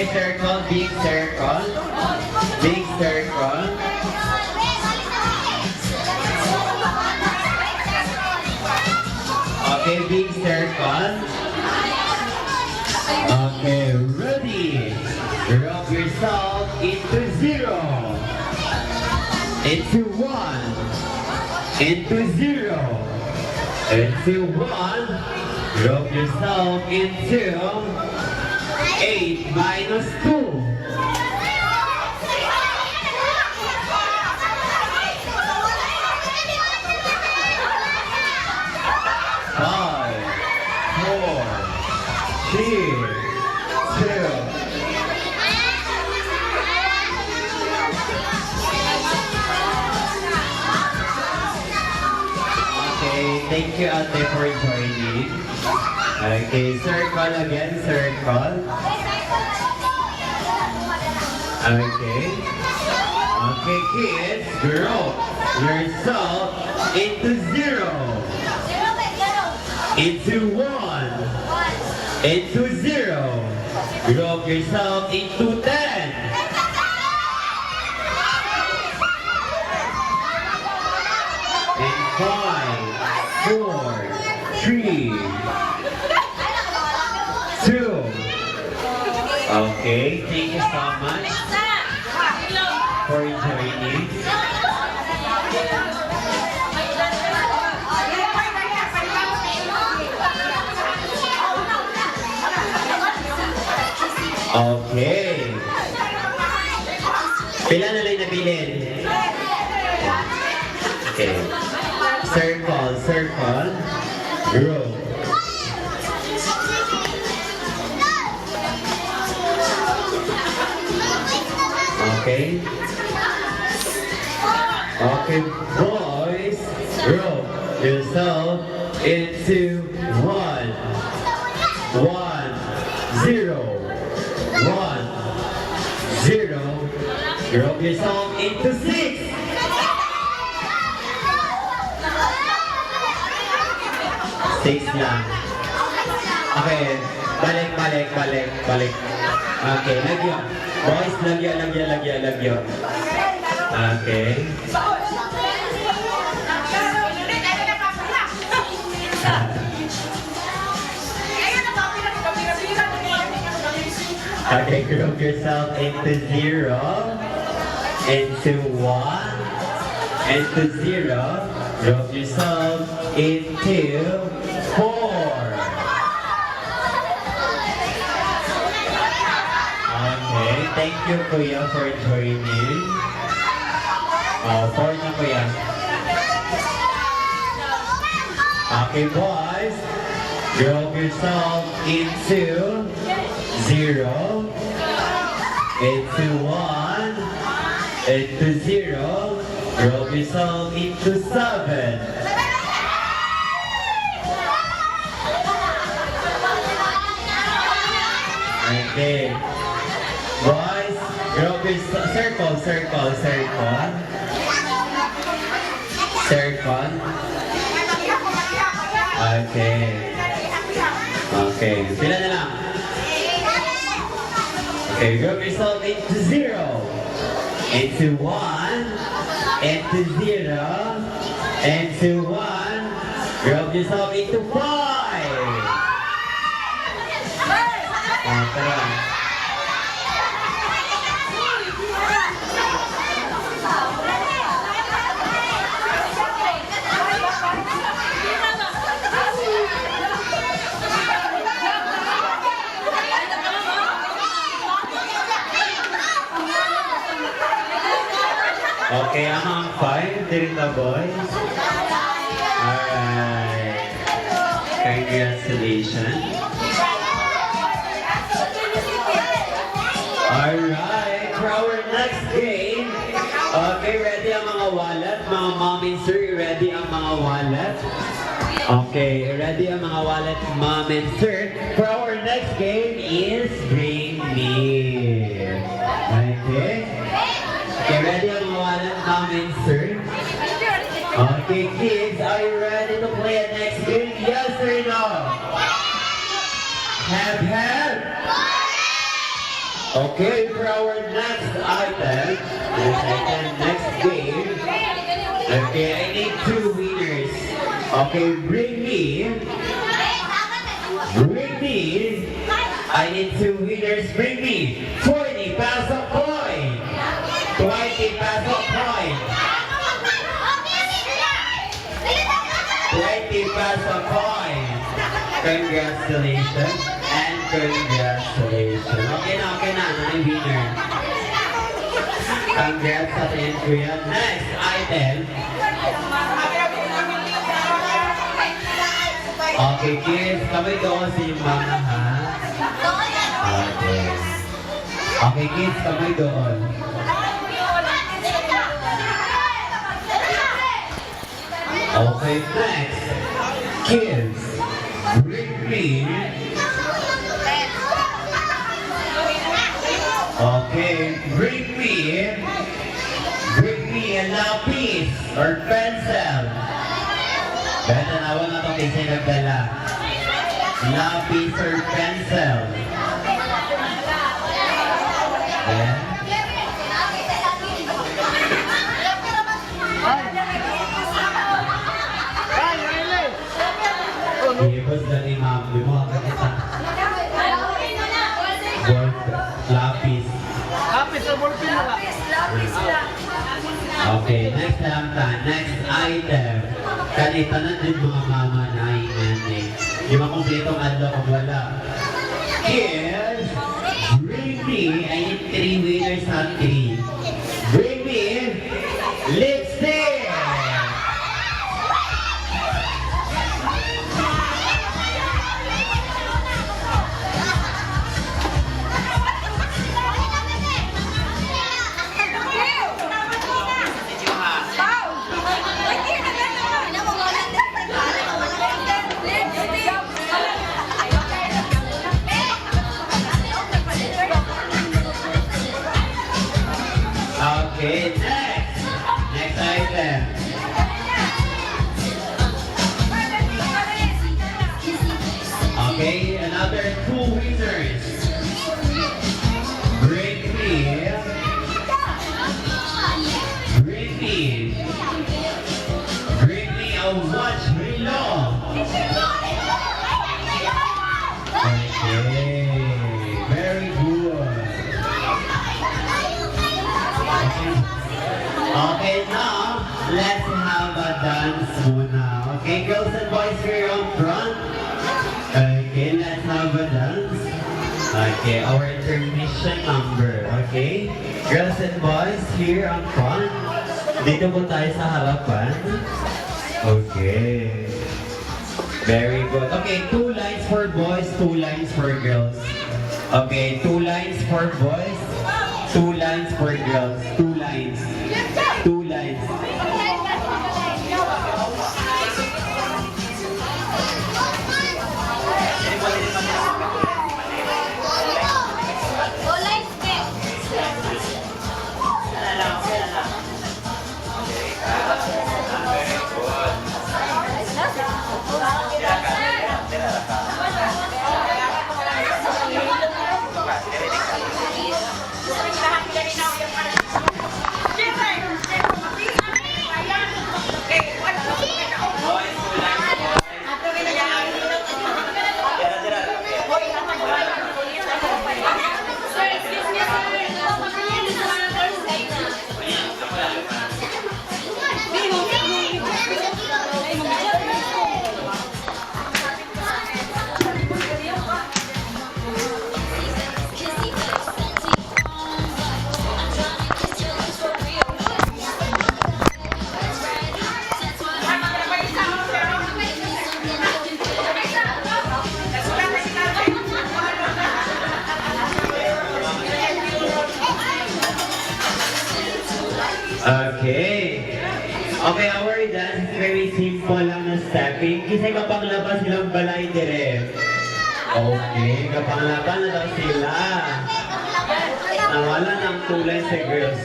Okay, circle, big circle. Big circle. Okay, big circle. Okay, ready. Rub yourself into 0. Into 1. Into 0. Into 1. Rub yourself into 8 minus 2. 5, 4, 3, 2. Okay, thank you Ate for joining. Okay, circle again, circle. Okay. Okay, kids, group yourself into 0. Into 1. Into 0. Group yourself into 10. In 5, 4, 3, 2. Okay, thank you so much for joining. Okay. Pila na lang nabilin? Okay. Circle, circle. Row. Okay. Okay, boys. Row yourself into 1. 1, 0. 1, 0. Drop yourself into 6. 6 lang. Okay. Balik. Okay, lagyo. Boys, lagyo. Okay. Okay, group yourself into 0, into 1, into 0, group yourself into 4. Okay, thank you Kuya for joining. 4 na Kuya. Okay boys, group yourself into 0, into 1, into 0, group yourself into 7. Okay. Boys, group yourself, circle. Circle. Okay, pila na lang. Okay, group yourself into 0, into 1, into 0, into 1, group yourself into 5. Tara. Okay, ang 5, Dirita boys. Alright. Congratulations. Alright, for our next game. Okay, ready ang mga wallet? Mga mom and sir, ready ang mga wallet? Okay, ready ang mga wallet, mom and sir? For our next game is Bring Me. Okay? Okay, ready ang mga wallet, mom and sir? Okay, kids, are you ready to play a next game? Yes or no? Have. Okay, for our next item, next game. Okay, I need 2 winners. Okay, bring me. I need 2 winners. Bring me 20 peso coin. 20 peso coin. 20 peso coin. Congratulations and congratulations. Okay na, ang winner. Congrats sa atin, Kuya. Next item. Okay, kids, kamay doon sa inyong mama, ha? Okay. Okay, kids, kamay doon. Okay, next. Kids, bring me. Okay, bring me a lapis or pencil. Beta na wala na itong kisay nagdala. Lapis or pencil. Then, Ibos na ni ma'am, may mga kakita. Gold, lapis. Lapis sa ballpen na. Okay, next item. Kanita na din mga mama na inanay. Di ba kumpletong adlaw kung wala? Kids, bring me, I need 3 winners at 3. Bring me lipstick! Okay, next item. Okay, another 2 winners. Bring me a watch below. Okay, very good. Okay, now, let's have a dance muna. Okay, girls and boys here on front. Okay, let's have a dance. Okay, our intermission number. Okay, girls and boys here on front. Dito po tayo sa harapan. Okay. Very good. Okay, 2 lines for boys, 2 lines for girls. Okay, 2 lines for boys, 2 lines for girls. 2 lines. 2 lines. Okay. Okay, our dance is very simple lang na stepping. Kasi kapanglaban silang balay dire. Okay, kapanglaban na daw sila. Nawala ng tulay sa girls.